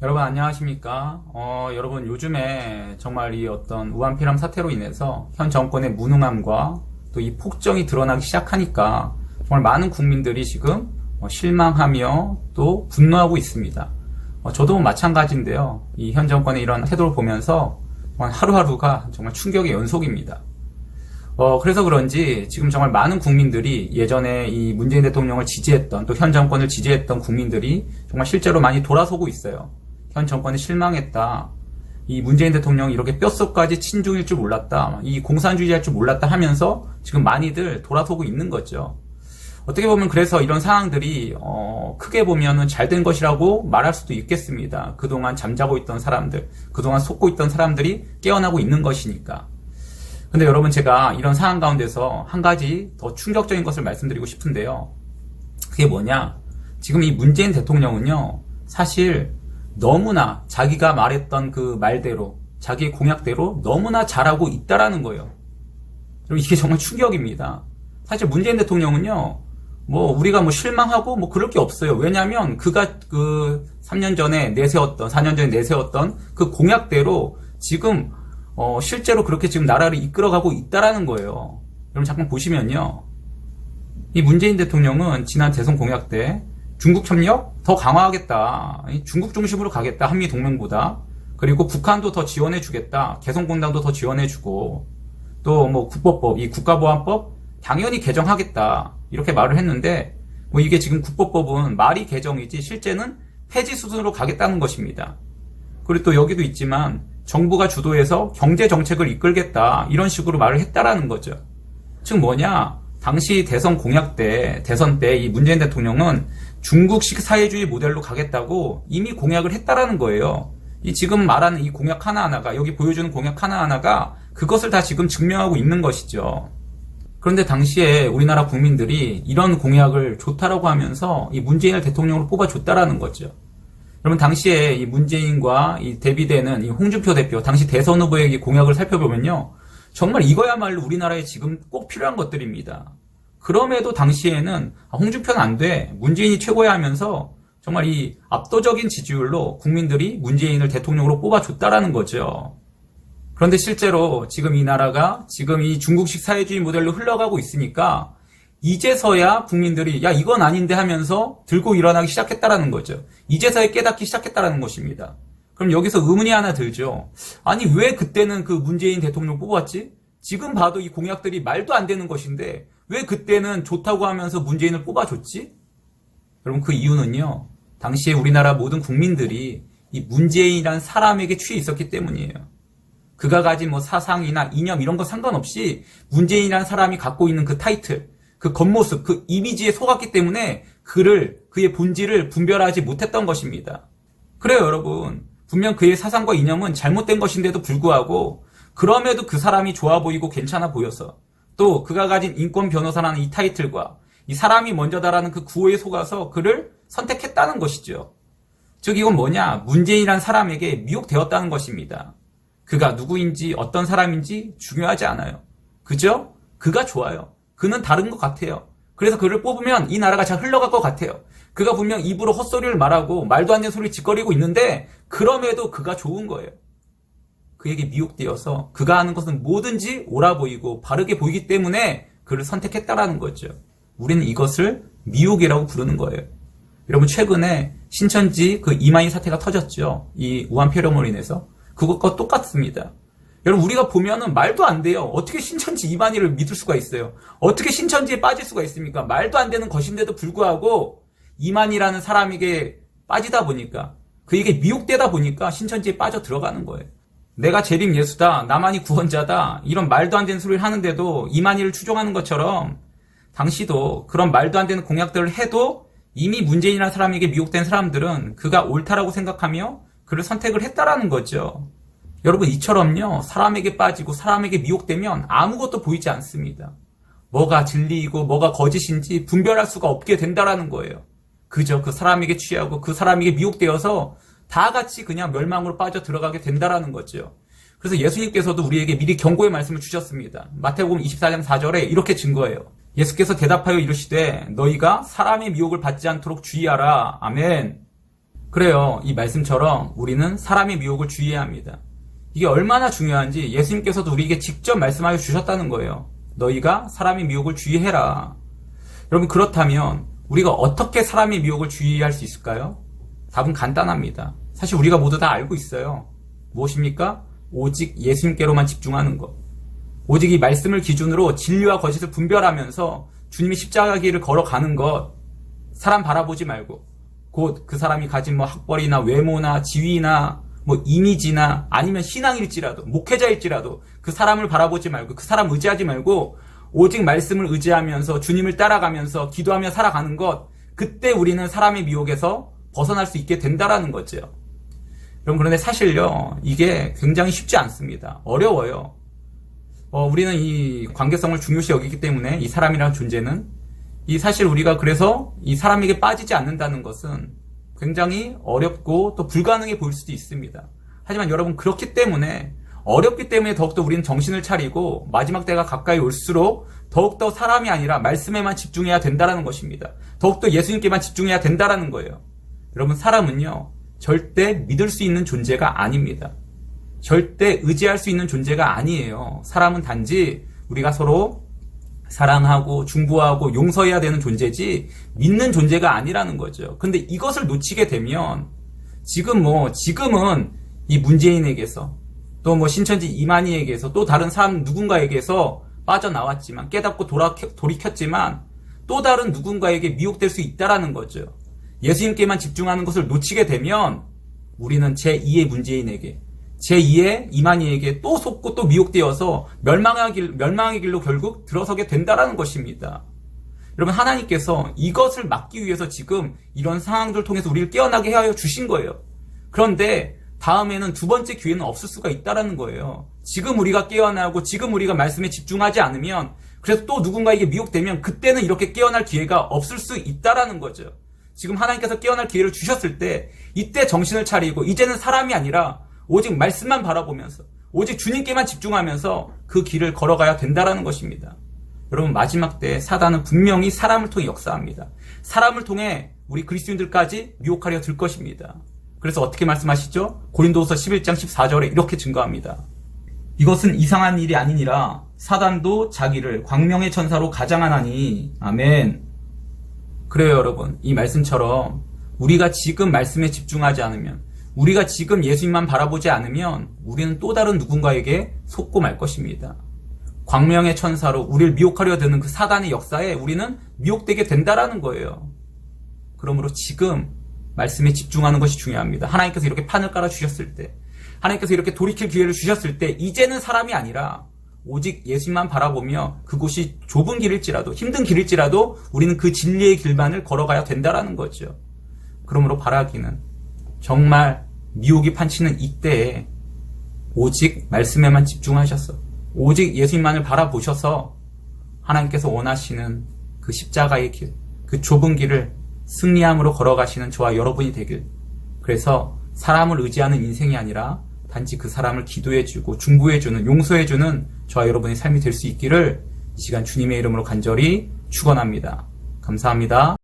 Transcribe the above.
여러분 안녕하십니까? 여러분 요즘에 정말 이 어떤 우한폐렴 사태로 인해서 현 정권의 무능함과 또 이 폭정이 드러나기 시작하니까 정말 많은 국민들이 지금 실망하며 또 분노하고 있습니다. 저도 마찬가지인데요. 이 현 정권의 이런 태도를 보면서 정말 하루하루가 정말 충격의 연속입니다. 그래서 그런지 지금 정말 많은 국민들이 예전에 이 문재인 대통령을 지지했던 또 현 정권을 지지했던 국민들이 정말 실제로 많이 돌아서고 있어요. 현 정권에 실망했다. 이 문재인 대통령이 이렇게 뼛속까지 친중일 줄 몰랐다. 이 공산주의할 줄 몰랐다 하면서 지금 많이들 돌아서고 있는 거죠. 어떻게 보면 그래서 이런 상황들이 크게 보면은 잘된 것이라고 말할 수도 있겠습니다. 그동안 잠자고 있던 사람들, 그동안 속고 있던 사람들이 깨어나고 있는 것이니까. 근데 여러분 제가 이런 상황 가운데서 한 가지 더 충격적인 것을 말씀드리고 싶은데요. 그게 뭐냐? 지금 이 문재인 대통령은요, 사실 너무나 자기가 말했던 그 말대로, 자기의 공약대로 너무나 잘하고 있다라는 거예요. 여러분 이게 정말 충격입니다. 사실 문재인 대통령은요, 우리가 실망하고 그럴 게 없어요. 왜냐면 그가 그 3년 전에 내세웠던, 4년 전에 내세웠던 그 공약대로 지금 실제로 그렇게 지금 나라를 이끌어가고 있다라는 거예요. 여러분 잠깐 보시면요. 이 문재인 대통령은 지난 대선 공약 때 중국 협력 더 강화하겠다. 중국 중심으로 가겠다. 한미 동맹보다. 그리고 북한도 더 지원해주겠다. 개성공단도 더 지원해주고 또 국보법, 이 국가보안법 당연히 개정하겠다. 이렇게 말을 했는데 이게 지금 국보법은 말이 개정이지 실제는 폐지 수준으로 가겠다는 것입니다. 그리고 또 여기도 있지만 정부가 주도해서 경제 정책을 이끌겠다. 이런 식으로 말을 했다라는 거죠. 즉 뭐냐? 당시 대선 공약 때, 대선 때 이 문재인 대통령은 중국식 사회주의 모델로 가겠다고 이미 공약을 했다라는 거예요. 이 지금 말하는 이 공약 하나하나가, 여기 보여주는 공약 하나하나가 그것을 다 지금 증명하고 있는 것이죠. 그런데 당시에 우리나라 국민들이 이런 공약을 좋다라고 하면서 이 문재인을 대통령으로 뽑아줬다라는 거죠. 여러분 당시에 이 문재인과 이 대비되는 이 홍준표 대표, 당시 대선 후보의 이 공약을 살펴보면요. 정말 이거야말로 우리나라에 지금 꼭 필요한 것들입니다. 그럼에도 당시에는 홍준표는 안 돼. 문재인이 최고야 하면서 정말 이 압도적인 지지율로 국민들이 문재인을 대통령으로 뽑아줬다라는 거죠. 그런데 실제로 지금 이 나라가 지금 이 중국식 사회주의 모델로 흘러가고 있으니까 이제서야 국민들이 야 이건 아닌데 하면서 들고 일어나기 시작했다라는 거죠. 이제서야 깨닫기 시작했다라는 것입니다. 그럼 여기서 의문이 하나 들죠. 아니 왜 그때는 그 문재인 대통령 뽑았지? 지금 봐도 이 공약들이 말도 안 되는 것인데 왜 그때는 좋다고 하면서 문재인을 뽑아줬지? 여러분 그 이유는요. 당시에 우리나라 모든 국민들이 이 문재인이란 사람에게 취해 있었기 때문이에요. 그가 가진 사상이나 이념 이런 거 상관없이 문재인이라는 사람이 갖고 있는 그 타이틀, 그 겉모습, 그 이미지에 속았기 때문에 그의 본질을 분별하지 못했던 것입니다. 그래요 여러분. 분명 그의 사상과 이념은 잘못된 것인데도 불구하고 그럼에도 그 사람이 좋아 보이고 괜찮아 보여서 또 그가 가진 인권 변호사라는 이 타이틀과 이 사람이 먼저다라는 그 구호에 속아서 그를 선택했다는 것이죠. 즉 이건 뭐냐? 문재인이라는 사람에게 미혹되었다는 것입니다. 그가 누구인지 어떤 사람인지 중요하지 않아요. 그죠? 그가 좋아요. 그는 다른 것 같아요. 그래서 그를 뽑으면 이 나라가 잘 흘러갈 것 같아요. 그가 분명 입으로 헛소리를 말하고 말도 안 되는 소리를 짓거리고 있는데 그럼에도 그가 좋은 거예요. 그에게 미혹되어서 그가 하는 것은 뭐든지 옳아 보이고 바르게 보이기 때문에 그를 선택했다라는 거죠. 우리는 이것을 미혹이라고 부르는 거예요. 여러분 최근에 신천지 그 이만희 사태가 터졌죠. 이 우한폐렴으로 인해서. 그것과 똑같습니다. 여러분 우리가 보면은 말도 안 돼요. 어떻게 신천지 이만희를 믿을 수가 있어요? 어떻게 신천지에 빠질 수가 있습니까? 말도 안 되는 것인데도 불구하고 이만희라는 사람에게 빠지다 보니까 그에게 미혹되다 보니까 신천지에 빠져 들어가는 거예요. 내가 재림 예수다, 나만이 구원자다 이런 말도 안 되는 소리를 하는데도 이만희를 추종하는 것처럼 당시도 그런 말도 안 되는 공약들을 해도 이미 문재인이라는 사람에게 미혹된 사람들은 그가 옳다라고 생각하며 그를 선택을 했다라는 거죠. 여러분 이처럼요 사람에게 빠지고 사람에게 미혹되면 아무것도 보이지 않습니다. 뭐가 진리이고 뭐가 거짓인지 분별할 수가 없게 된다라는 거예요. 그저 그 사람에게 취하고 그 사람에게 미혹되어서 다 같이 그냥 멸망으로 빠져 들어가게 된다라는 거죠. 그래서 예수님께서도 우리에게 미리 경고의 말씀을 주셨습니다. 마태복음 24장 4절에 이렇게 증거해요. 예수께서 대답하여 이르시되 너희가 사람의 미혹을 받지 않도록 주의하라. 아멘. 그래요. 이 말씀처럼 우리는 사람의 미혹을 주의해야 합니다. 이게 얼마나 중요한지 예수님께서도 우리에게 직접 말씀하여 주셨다는 거예요. 너희가 사람의 미혹을 주의해라. 여러분, 그렇다면 우리가 어떻게 사람의 미혹을 주의할 수 있을까요? 답은 간단합니다. 사실 우리가 모두 다 알고 있어요. 무엇입니까? 오직 예수님께로만 집중하는 것. 오직 이 말씀을 기준으로 진리와 거짓을 분별하면서 주님이 십자가 길을 걸어가는 것. 사람 바라보지 말고 곧 그 사람이 가진 학벌이나 외모나 지위나 이미지나 아니면 신앙일지라도 목회자일지라도 그 사람을 바라보지 말고 그 사람 의지하지 말고 오직 말씀을 의지하면서 주님을 따라가면서 기도하며 살아가는 것. 그때 우리는 사람의 미혹에서 벗어날 수 있게 된다라는 거죠. 여러분, 그런데 사실요, 이게 굉장히 쉽지 않습니다. 어려워요. 우리는 이 관계성을 중요시 여기기 때문에 이 사람이라는 존재는 사실 우리가 그래서 이 사람에게 빠지지 않는다는 것은 굉장히 어렵고 또 불가능해 보일 수도 있습니다. 하지만 여러분, 그렇기 때문에 어렵기 때문에 더욱더 우리는 정신을 차리고 마지막 때가 가까이 올수록 더욱더 사람이 아니라 말씀에만 집중해야 된다는 것입니다. 더욱더 예수님께만 집중해야 된다는 거예요. 여러분, 사람은요, 절대 믿을 수 있는 존재가 아닙니다. 절대 의지할 수 있는 존재가 아니에요. 사람은 단지 우리가 서로 사랑하고 중보하고 용서해야 되는 존재지 믿는 존재가 아니라는 거죠. 근데 이것을 놓치게 되면 지금은 이 문재인에게서 또 신천지 이만희에게서 또 다른 사람 누군가에게서 빠져나왔지만 깨닫고 돌이켰지만 또 다른 누군가에게 미혹될 수 있다라는 거죠. 예수님께만 집중하는 것을 놓치게 되면 우리는 제2의 문재인에게 제2의 이만희에게 또 속고 또 미혹되어서 멸망의 길로 결국 들어서게 된다라는 것입니다. 여러분, 하나님께서 이것을 막기 위해서 지금 이런 상황들을 통해서 우리를 깨어나게 하여 주신 거예요. 그런데 다음에는 두 번째 기회는 없을 수가 있다라는 거예요. 지금 우리가 깨어나고 지금 우리가 말씀에 집중하지 않으면 그래서 또 누군가에게 미혹되면 그때는 이렇게 깨어날 기회가 없을 수 있다라는 거죠. 지금 하나님께서 깨어날 기회를 주셨을 때 이때 정신을 차리고 이제는 사람이 아니라 오직 말씀만 바라보면서 오직 주님께만 집중하면서 그 길을 걸어가야 된다라는 것입니다. 여러분, 마지막 때 사단은 분명히 사람을 통해 역사합니다. 사람을 통해 우리 그리스도인들까지 미혹하려 들 것입니다. 그래서 어떻게 말씀하시죠? 고린도후서 11장 14절에 이렇게 증거합니다. 이것은 이상한 일이 아니니라 사단도 자기를 광명의 천사로 가장하나니. 아멘. 그래요, 여러분. 이 말씀처럼 우리가 지금 말씀에 집중하지 않으면, 우리가 지금 예수님만 바라보지 않으면 우리는 또 다른 누군가에게 속고 말 것입니다. 광명의 천사로 우리를 미혹하려 드는 그 사단의 역사에 우리는 미혹되게 된다라는 거예요. 그러므로 지금 말씀에 집중하는 것이 중요합니다. 하나님께서 이렇게 판을 깔아주셨을 때, 하나님께서 이렇게 돌이킬 기회를 주셨을 때 이제는 사람이 아니라 오직 예수님만 바라보며 그곳이 좁은 길일지라도 힘든 길일지라도 우리는 그 진리의 길만을 걸어가야 된다라는 거죠. 그러므로 바라기는 정말 미혹이 판치는 이때에 오직 말씀에만 집중하셔서 오직 예수님만을 바라보셔서 하나님께서 원하시는 그 십자가의 길, 그 좁은 길을 승리함으로 걸어가시는 저와 여러분이 되길. 그래서 사람을 의지하는 인생이 아니라 단지 그 사람을 기도해주고 중보해주는, 용서해주는 저와 여러분의 삶이 될 수 있기를 이 시간 주님의 이름으로 간절히 축원합니다. 감사합니다.